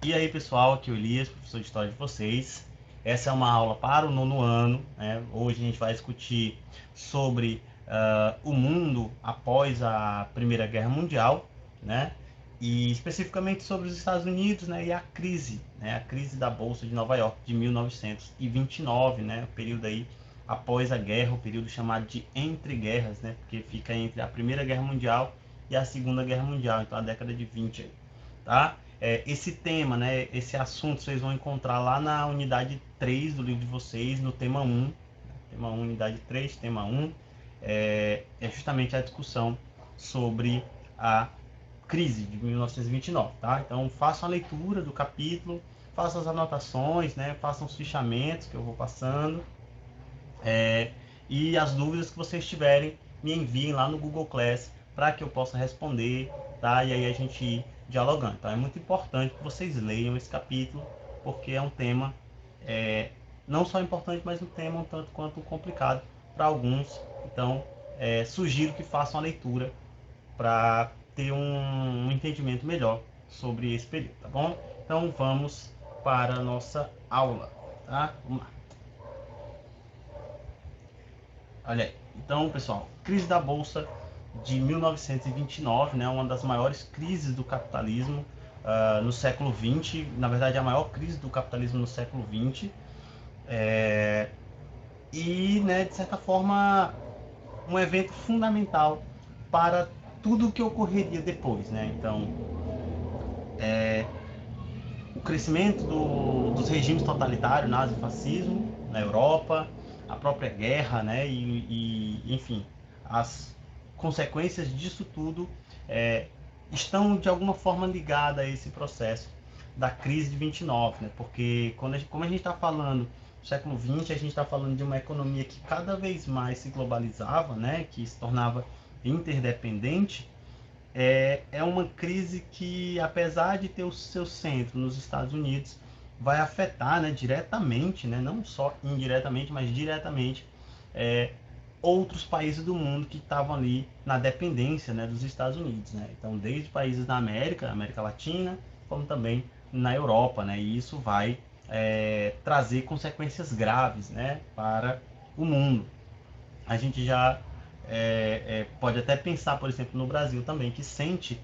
E aí pessoal, aqui é o Elias, professor de História de vocês. Essa é uma aula para o nono ano, né? Hoje a gente vai discutir sobre o mundo após a Primeira Guerra Mundial, né? E especificamente sobre os Estados Unidos, né? E a crise, né? A crise da Bolsa de Nova York de 1929, né? O período aí após a guerra, o período chamado de entre guerras, né? Porque fica entre a Primeira Guerra Mundial e a Segunda Guerra Mundial, então a década de 20 aí, tá? Esse tema, né, esse assunto, vocês vão encontrar lá na unidade 3 do livro de vocês, no tema 1. Tema 1, unidade 3, tema 1. É justamente a discussão sobre a crise de 1929, tá? Então, façam a leitura do capítulo, façam as anotações, né, façam os fichamentos que eu vou passando. E as dúvidas que vocês tiverem, me enviem lá no Google Class para que eu possa responder, tá? E aí a gente ir dialogando. Então é muito importante que vocês leiam esse capítulo, porque é um tema não só importante, mas um tema um tanto quanto complicado para alguns. Então sugiro que façam a leitura para ter um entendimento melhor sobre esse período, tá bom? Então vamos para a nossa aula, tá? Vamos lá. Olha aí. Então, pessoal, crise da Bolsa de 1929, né, uma das maiores crises do capitalismo no século XX, na verdade a maior crise do capitalismo no século XX, e, né, de certa forma, um evento fundamental para tudo o que ocorreria depois, né? Então, o crescimento dos regimes totalitários, nazifascismo na Europa, a própria guerra, né? Enfim, as consequências disso tudo estão de alguma forma ligadas a esse processo da crise de 29, né? Porque como a gente está falando do século XX, a gente está falando de uma economia que cada vez mais se globalizava, né? Que se tornava interdependente. É uma crise que, apesar de ter o seu centro nos Estados Unidos, vai afetar, né, diretamente, né, não só indiretamente, mas diretamente, é, outros países do mundo que estavam ali na dependência, né, dos Estados Unidos. Né? Então, desde países da América Latina, como também na Europa. Né? E isso vai trazer consequências graves, né, para o mundo. A gente já pode até pensar, por exemplo, no Brasil também, que sente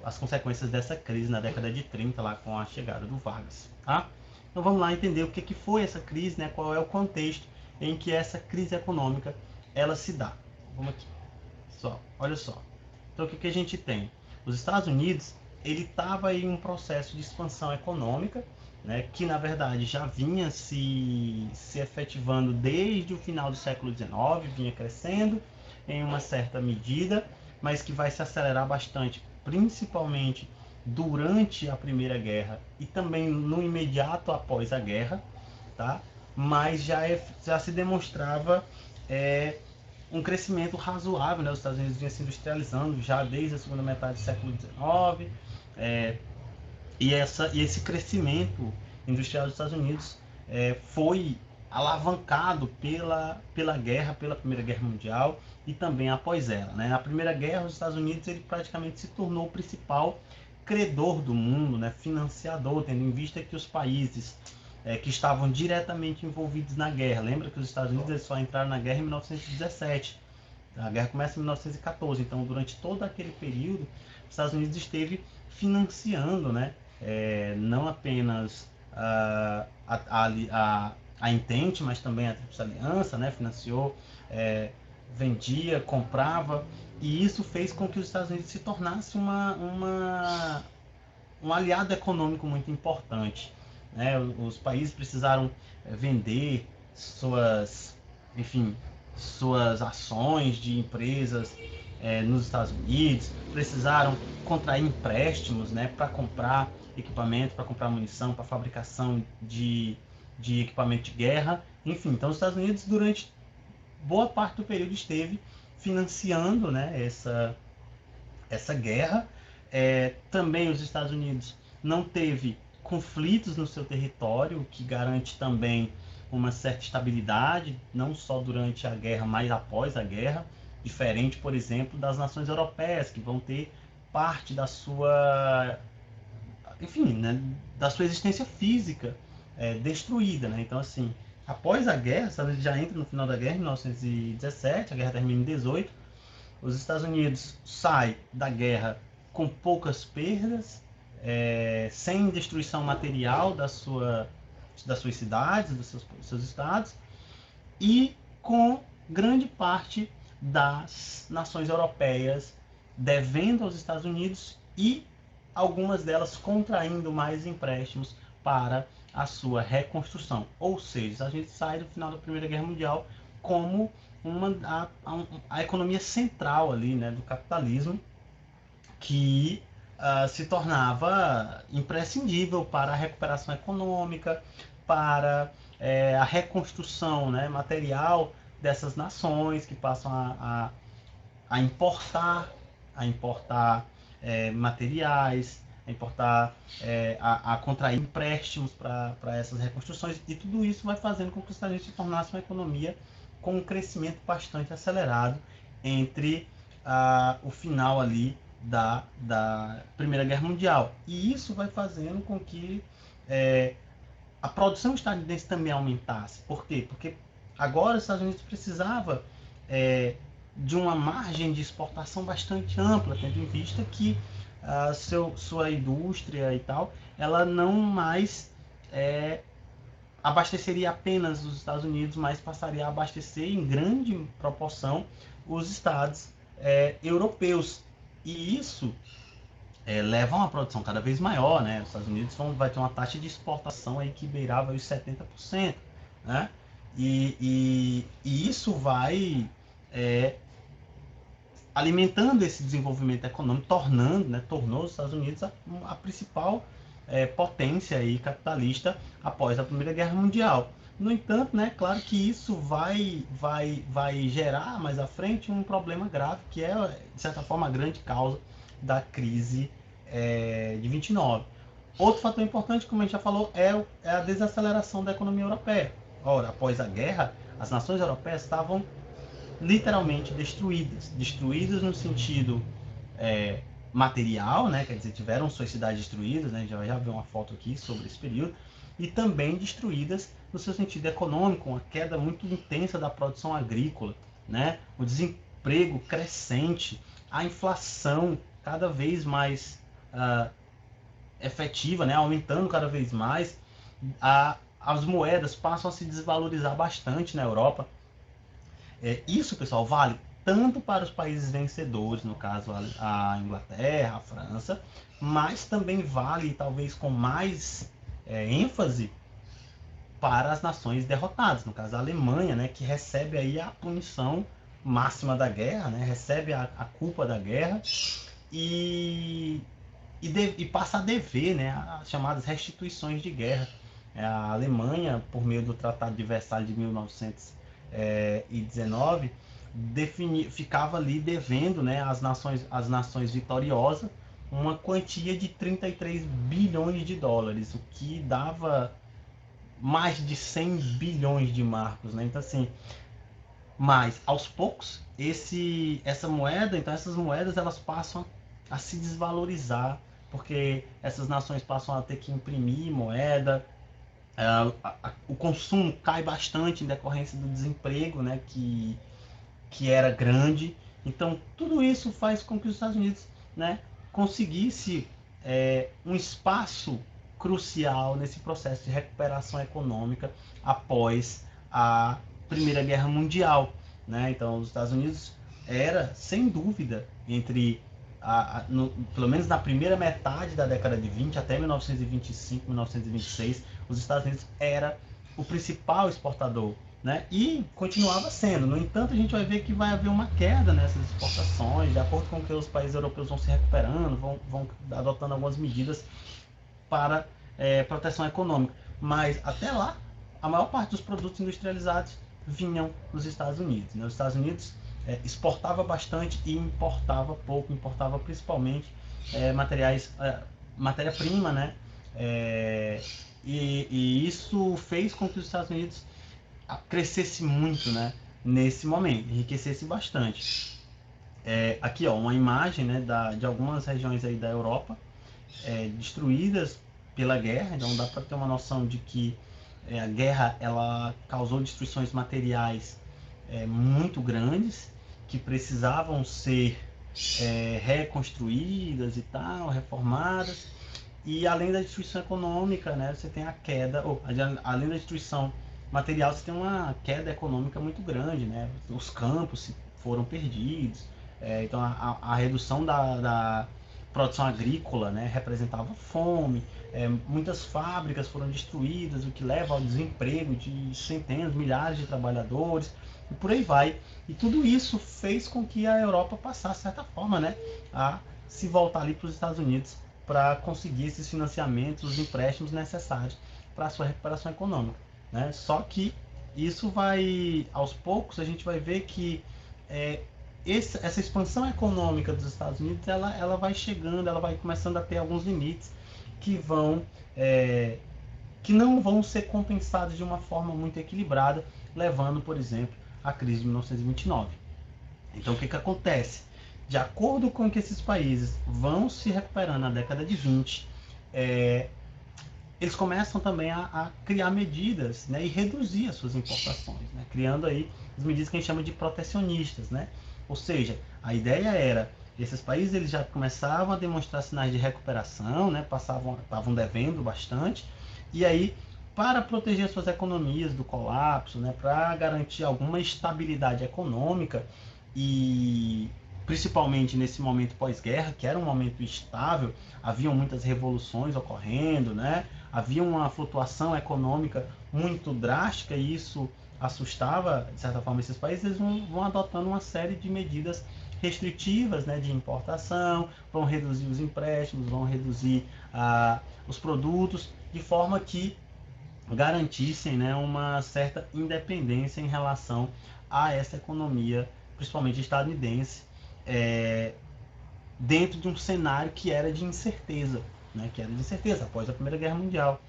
as consequências dessa crise na década de 30, lá com a chegada do Vargas. Tá? Então vamos lá entender o que foi essa crise, né? Qual é o contexto em que essa crise econômica ela se dá. Vamos aqui. Olha só. Então o que a gente tem? Os Estados Unidos ele estava em um processo de expansão econômica, né, que na verdade já vinha se efetivando desde o final do século XIX, vinha crescendo em uma certa medida, mas que vai se acelerar bastante, principalmente durante a Primeira Guerra e também no imediato após a guerra, tá? Mas já se demonstrava um crescimento razoável, né? Os Estados Unidos vinha se industrializando já desde a segunda metade do século XIX, e esse crescimento industrial dos Estados Unidos foi alavancado pela guerra, pela Primeira Guerra Mundial e também após ela. Né? Na Primeira Guerra, os Estados Unidos ele praticamente se tornou o principal credor do mundo, né? Financiador, tendo em vista que os países que estavam diretamente envolvidos na guerra, lembra que os Estados Unidos eles só entraram na guerra em 1917, a guerra começa em 1914, então durante todo aquele período, os Estados Unidos esteve financiando, né, não apenas a Entente, mas também a Tríplice Aliança, né, financiou, vendia, comprava, e isso fez com que os Estados Unidos se tornasse um aliado econômico muito importante. Né? Os países precisaram vender enfim, suas ações de empresas nos Estados Unidos, precisaram contrair empréstimos, né, para comprar equipamento, para comprar munição, para fabricação de equipamento de guerra. Enfim, então os Estados Unidos, durante boa parte do período, esteve financiando, né, essa guerra. Também os Estados Unidos não teve conflitos no seu território, o que garante também uma certa estabilidade, não só durante a guerra, mas após a guerra, diferente, por exemplo, das nações europeias, que vão ter parte enfim, né, da sua existência física destruída, né? Então, assim, após a guerra, sabe, ele já entra no final da guerra, em 1917, a guerra termina em 18, os Estados Unidos saem da guerra com poucas perdas, sem destruição material das suas cidades, dos seus estados, e com grande parte das nações europeias devendo aos Estados Unidos e algumas delas contraindo mais empréstimos para a sua reconstrução. Ou seja, a gente sai do final da Primeira Guerra Mundial como a economia central ali, né, do capitalismo, que se tornava imprescindível para a recuperação econômica, para a reconstrução, né, material dessas nações que passam a importar, materiais, a contrair empréstimos para essas reconstruções, e tudo isso vai fazendo com que os Estados Unidos se tornasse uma economia com um crescimento bastante acelerado entre o final ali da Primeira Guerra Mundial. E isso vai fazendo com que a produção estadunidense também aumentasse. Por quê? Porque agora os Estados Unidos precisava de uma margem de exportação bastante ampla, tendo em vista que sua indústria e tal, ela não mais abasteceria apenas os Estados Unidos, mas passaria a abastecer em grande proporção os estados europeus. E isso leva a uma produção cada vez maior, né? Os Estados Unidos vai ter uma taxa de exportação aí que beirava os 70%, né? E isso vai alimentando esse desenvolvimento econômico, tornou os Estados Unidos a principal potência aí capitalista após a Primeira Guerra Mundial. No entanto, né, claro que isso vai gerar mais à frente um problema grave, que é, de certa forma, a grande causa da crise de 29. Outro fator importante, como a gente já falou, é a desaceleração da economia europeia. Ora, após a guerra, as nações europeias estavam literalmente destruídas no sentido material, né? Quer dizer, tiveram suas cidades destruídas, né? A gente já viu uma foto aqui sobre esse período, e também destruídas no seu sentido econômico, uma queda muito intensa da produção agrícola, né? O desemprego crescente, a inflação cada vez mais efetiva, né? Aumentando cada vez mais, as moedas passam a se desvalorizar bastante na Europa. Isso, pessoal, vale tanto para os países vencedores, no caso a Inglaterra, a França, mas também vale, talvez com mais ênfase, para as nações derrotadas, no caso a Alemanha, né, que recebe aí a punição máxima da guerra, né, recebe a culpa da guerra e passa a dever, né, as chamadas restituições de guerra. A Alemanha, por meio do Tratado de Versalhes de 1919, ficava ali devendo, né, às nações vitoriosas uma quantia de 33 bilhões de dólares, o que dava mais de 100 bilhões de marcos, né? Então, assim, mas aos poucos essas moedas elas passam a se desvalorizar, porque essas nações passam a ter que imprimir moeda, o consumo cai bastante em decorrência do desemprego, né, que era grande. Então, tudo isso faz com que os Estados Unidos, né, conseguisse um espaço crucial nesse processo de recuperação econômica após a Primeira Guerra Mundial, né? Então, os Estados Unidos era, sem dúvida, pelo menos na primeira metade da década de 20 até 1925, 1926, os Estados Unidos era o principal exportador, né? E continuava sendo. No entanto, a gente vai ver que vai haver uma queda nessas exportações, de acordo com que os países europeus vão se recuperando, vão adotando algumas medidas para proteção econômica. Mas até lá, a maior parte dos produtos industrializados vinham dos Estados Unidos, né? Os Estados Unidos exportava bastante e importava pouco, importava principalmente matéria-prima, né? E isso fez com que os Estados Unidos crescesse muito, né, nesse momento, enriquecesse bastante. Aqui, ó, uma imagem, né, de algumas regiões aí da Europa, destruídas pela guerra. Então dá para ter uma noção de que a guerra ela causou destruições materiais muito grandes, que precisavam ser reconstruídas e tal, reformadas. E além da destruição econômica, né, você tem a queda, além da destruição material, você tem uma queda econômica muito grande, né? Os campos foram perdidos, então a redução da produção agrícola, né, representava fome, muitas fábricas foram destruídas, o que leva ao desemprego de centenas, milhares de trabalhadores, e por aí vai. E tudo isso fez com que a Europa passasse, de certa forma, né, a se voltar ali para os Estados Unidos para conseguir esses financiamentos, os empréstimos necessários para a sua recuperação econômica, né? Só que isso vai, aos poucos, a gente vai ver que essa expansão econômica dos Estados Unidos, ela vai chegando, ela vai começando a ter alguns limites que que não vão ser compensados de uma forma muito equilibrada, levando, por exemplo, à crise de 1929. Então, o que acontece? De acordo com que esses países vão se recuperando na década de 20, eles começam também a criar medidas, né, e reduzir as suas importações, né, criando aí as medidas que a gente chama de protecionistas, né? Ou seja, a ideia era, esses países eles já começavam a demonstrar sinais de recuperação, né, estavam devendo bastante, e aí, para proteger suas economias do colapso, né, para garantir alguma estabilidade econômica, e principalmente nesse momento pós-guerra, que era um momento instável, haviam muitas revoluções ocorrendo, né? Havia uma flutuação econômica muito drástica e isso assustava, de certa forma, esses países. Eles vão adotando uma série de medidas restritivas, né, de importação, vão reduzir os empréstimos, vão reduzir os produtos, de forma que garantissem, né, uma certa independência em relação a essa economia, principalmente estadunidense, dentro de um cenário que era de incerteza, né, que era de incerteza após a Primeira Guerra Mundial.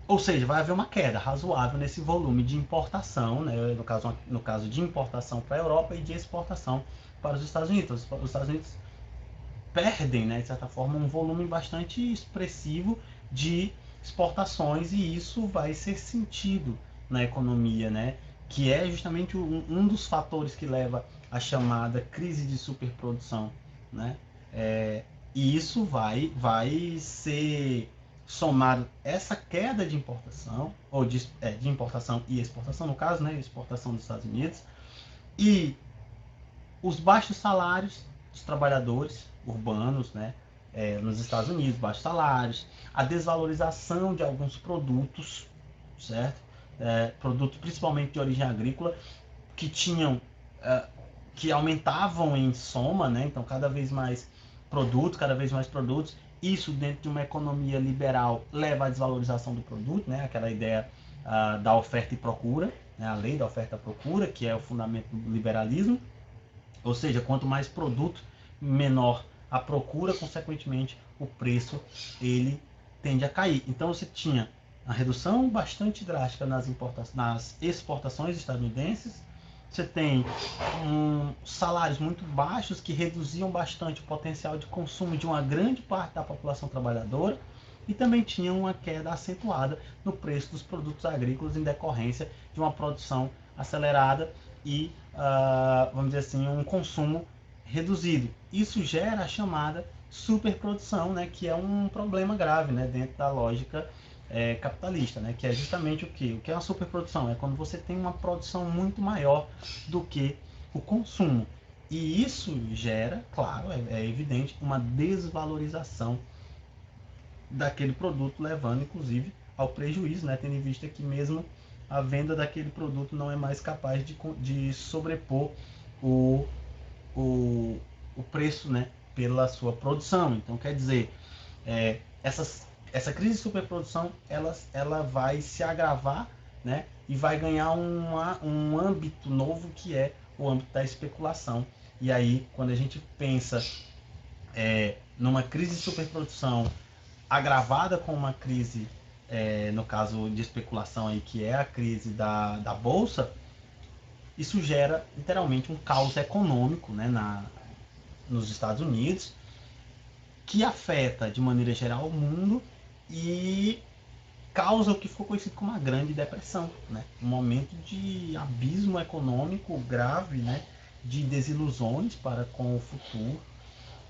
Ou seja, vai haver uma queda razoável nesse volume de importação, né, no caso de importação para a Europa e de exportação para os Estados Unidos. Os Estados Unidos perdem, né, de certa forma, um volume bastante expressivo de exportações e isso vai ser sentido na economia, né, que é justamente um dos fatores que leva à chamada crise de superprodução, né? E isso vai ser somado essa queda de importação, ou de importação e exportação, no caso, né, exportação dos Estados Unidos, e os baixos salários dos trabalhadores urbanos, né, nos Estados Unidos, baixos salários, a desvalorização de alguns produtos, certo? Produtos principalmente de origem agrícola, que tinham, que aumentavam em soma, né? Então cada vez mais produtos, isso dentro de uma economia liberal leva à desvalorização do produto, né? Aquela ideia da oferta e procura, né? A lei da oferta e procura, que é o fundamento do liberalismo, ou seja, quanto mais produto, menor a procura, consequentemente o preço ele tende a cair. Então você tinha a redução bastante drástica nas exportações estadunidenses, você tem salários muito baixos que reduziam bastante o potencial de consumo de uma grande parte da população trabalhadora, e também tinha uma queda acentuada no preço dos produtos agrícolas em decorrência de uma produção acelerada e, vamos dizer assim, um consumo reduzido. Isso gera a chamada superprodução, né, que é um problema grave, né, dentro da lógica capitalista, né, que é justamente o que? O que é uma superprodução? É quando você tem uma produção muito maior do que o consumo. E isso gera, claro, é evidente, uma desvalorização daquele produto, levando inclusive ao prejuízo, né, tendo em vista que mesmo a venda daquele produto não é mais capaz de sobrepor o preço, né, pela sua produção. Então, quer dizer, essa crise de superprodução ela vai se agravar, né, e vai ganhar um âmbito novo que é o âmbito da especulação. E aí, quando a gente pensa numa crise de superprodução agravada com uma crise, no caso de especulação, aí, que é a crise da Bolsa, isso gera literalmente um caos econômico, né, nos Estados Unidos, que afeta de maneira geral o mundo e causa o que ficou conhecido como a Grande Depressão, né? Um momento de abismo econômico grave, né? De desilusões para com o futuro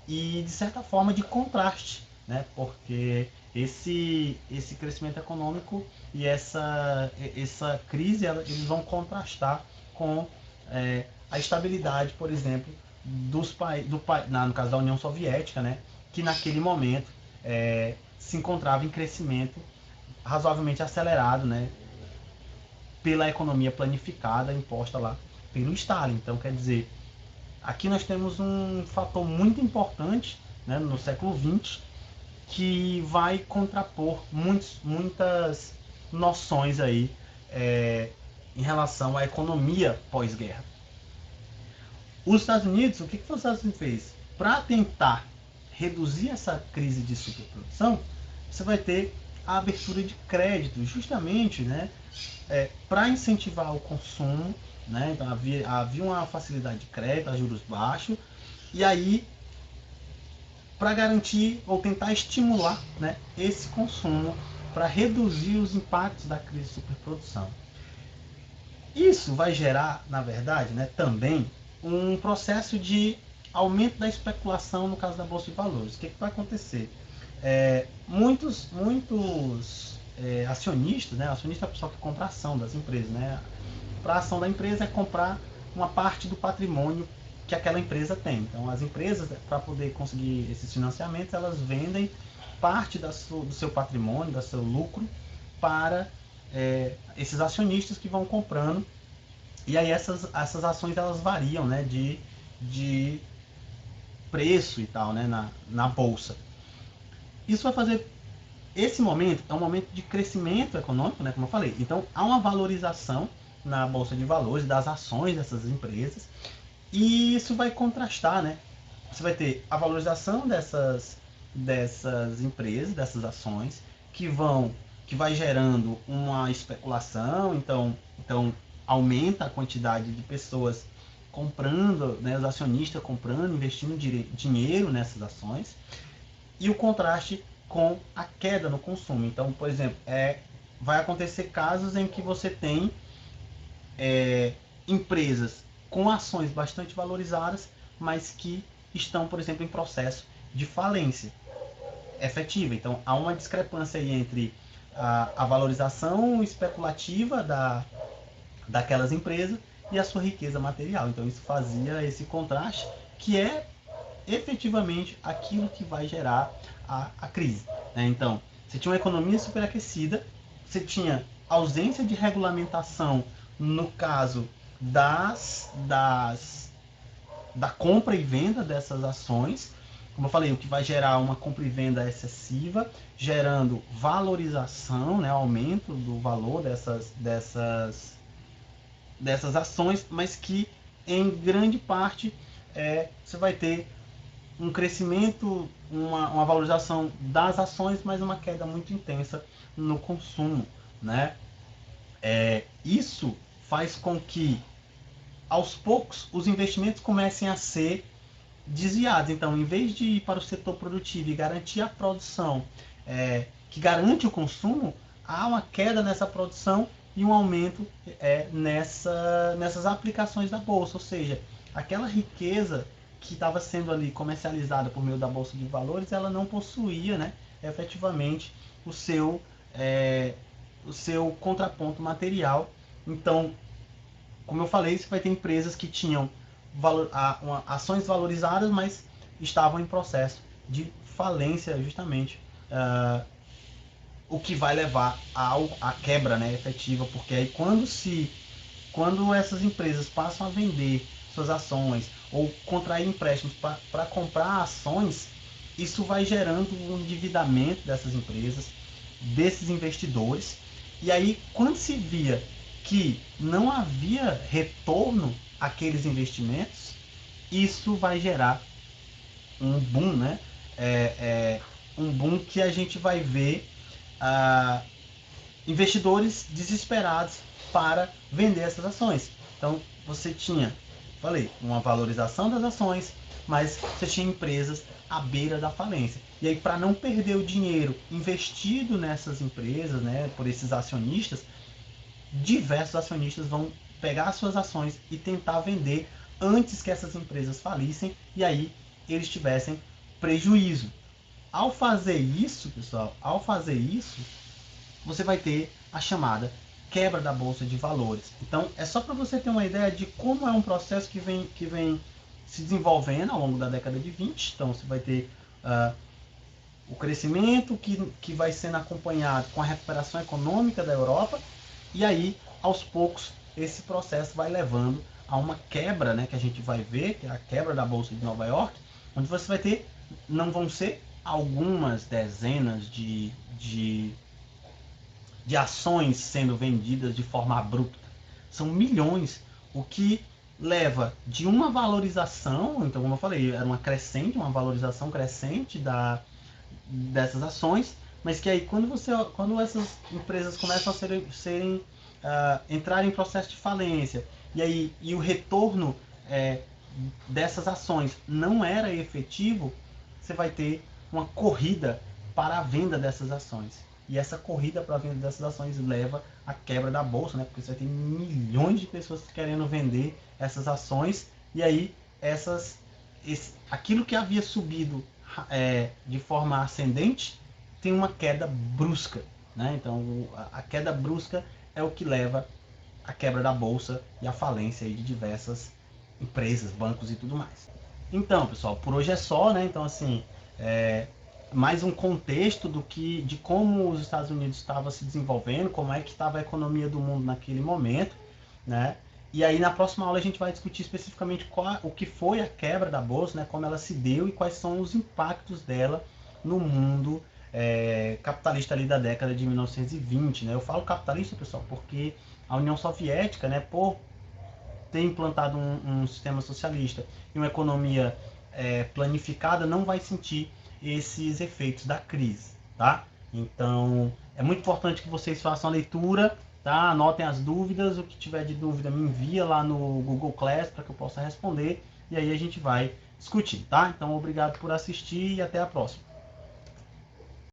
e, de certa forma, de contraste, né? Porque esse crescimento econômico e essa crise, eles vão contrastar com a estabilidade, por exemplo, dos no caso da União Soviética, né? Que naquele momento se encontrava em crescimento razoavelmente acelerado, né? Pela economia planificada imposta lá pelo Stalin. Então, quer dizer, aqui nós temos um fator muito importante, né, no século XX, que vai contrapor muitas noções aí em relação à economia pós-guerra. Os Estados Unidos, o que os Estados Unidos fez? Para tentar reduzir essa crise de superprodução, você vai ter a abertura de crédito, justamente, né, para incentivar o consumo, né? Então havia uma facilidade de crédito a juros baixos, e aí para garantir ou tentar estimular, né, esse consumo para reduzir os impactos da crise de superprodução. Isso vai gerar, na verdade, né, também um processo de aumento da especulação no caso da Bolsa de Valores. O que vai acontecer? Muitos acionistas, né, acionista é o pessoal que compra a ação das empresas, né? Para a ação da empresa é comprar uma parte do patrimônio que aquela empresa tem. Então, as empresas, para poder conseguir esses financiamentos, elas vendem parte do seu patrimônio, do seu lucro, para esses acionistas que vão comprando. E aí essas ações elas variam, né, de preço e tal, né, na bolsa. Isso vai fazer. Esse momento é um momento de crescimento econômico, né, como eu falei. Então, há uma valorização na bolsa de valores das ações dessas empresas, e isso vai contrastar, né? Você vai ter a valorização dessas empresas, dessas ações, que vai gerando uma especulação, então aumenta a quantidade de pessoas comprando, né, os acionistas comprando, investindo dinheiro nessas ações, e o contraste com a queda no consumo. Então, por exemplo, vai acontecer casos em que você tem empresas com ações bastante valorizadas, mas que estão, por exemplo, em processo de falência efetiva. Então, há uma discrepância aí entre a valorização especulativa daquelas empresas e a sua riqueza material. Então, isso fazia esse contraste, que é efetivamente aquilo que vai gerar a crise, né? Então, você tinha uma economia superaquecida, você tinha ausência de regulamentação no caso da compra e venda dessas ações, como eu falei, o que vai gerar uma compra e venda excessiva, gerando valorização, né, aumento do valor dessas ações, mas que em grande parte você vai ter um crescimento, uma valorização das ações, mas uma queda muito intensa no consumo, né? Isso faz com que, aos poucos, os investimentos comecem a ser desviados. Então, em vez de ir para o setor produtivo e garantir a produção que garante o consumo, há uma queda nessa produção e um aumento nessas aplicações da bolsa. Ou seja, aquela riqueza que estava sendo ali comercializada por meio da bolsa de valores, ela não possuía, né, efetivamente o seu contraponto material. Então, como eu falei, você vai ter empresas que tinham ações valorizadas, mas estavam em processo de falência, justamente, o que vai levar à quebra, né, efetiva, porque aí quando essas empresas passam a vender suas ações ou contrair empréstimos para comprar ações, isso vai gerando um endividamento dessas empresas, desses investidores, e aí quando se via que não havia retorno àqueles investimentos, isso vai gerar um boom, né? Um boom que a gente vai ver investidores desesperados para vender essas ações. Então você tinha, falei, uma valorização das ações, mas você tinha empresas à beira da falência. E aí, para não perder o dinheiro investido nessas empresas, né, por esses acionistas, diversos acionistas vão pegar as suas ações e tentar vender antes que essas empresas falissem, e aí eles tivessem prejuízo. Ao fazer isso, pessoal, você vai ter a chamada quebra da bolsa de valores. Então, é só para você ter uma ideia de como é um processo que vem se desenvolvendo ao longo da década de 20. Então, você vai ter o crescimento que vai sendo acompanhado com a recuperação econômica da Europa, e aí, aos poucos, esse processo vai levando a uma quebra, né, que a gente vai ver, que é a quebra da Bolsa de Nova York, onde você vai ter, não vão ser algumas dezenas de ações sendo vendidas de forma abrupta. São milhões, o que leva de uma valorização, então como eu falei, era uma valorização crescente dessas ações, mas que aí quando essas empresas começam a serem entrar em processo de falência, e o retorno dessas ações não era efetivo, você vai ter uma corrida para a venda dessas ações. E essa corrida para a venda dessas ações leva à quebra da bolsa, né? Porque você vai ter milhões de pessoas querendo vender essas ações, e aí aquilo que havia subido de forma ascendente tem uma queda brusca, né? Então a queda brusca é o que leva à quebra da bolsa e à falência aí de diversas empresas, bancos e tudo mais. Então, pessoal, por hoje é só, né? Então, assim, mais um contexto de como os Estados Unidos estavam se desenvolvendo, como é que estava a economia do mundo naquele momento, né? E aí na próxima aula a gente vai discutir especificamente o que foi a quebra da bolsa, né? Como ela se deu e quais são os impactos dela no mundo capitalista ali da década de 1920, né? Eu falo capitalista, pessoal, porque a União Soviética, né, por ter implantado um sistema socialista e uma economia planificada, não vai sentir esses efeitos da crise, tá? Então, é muito importante que vocês façam a leitura, tá? Anotem as dúvidas, o que tiver de dúvida me envia lá no Google Class para que eu possa responder, e aí a gente vai discutir, tá? Então, obrigado por assistir e até a próxima.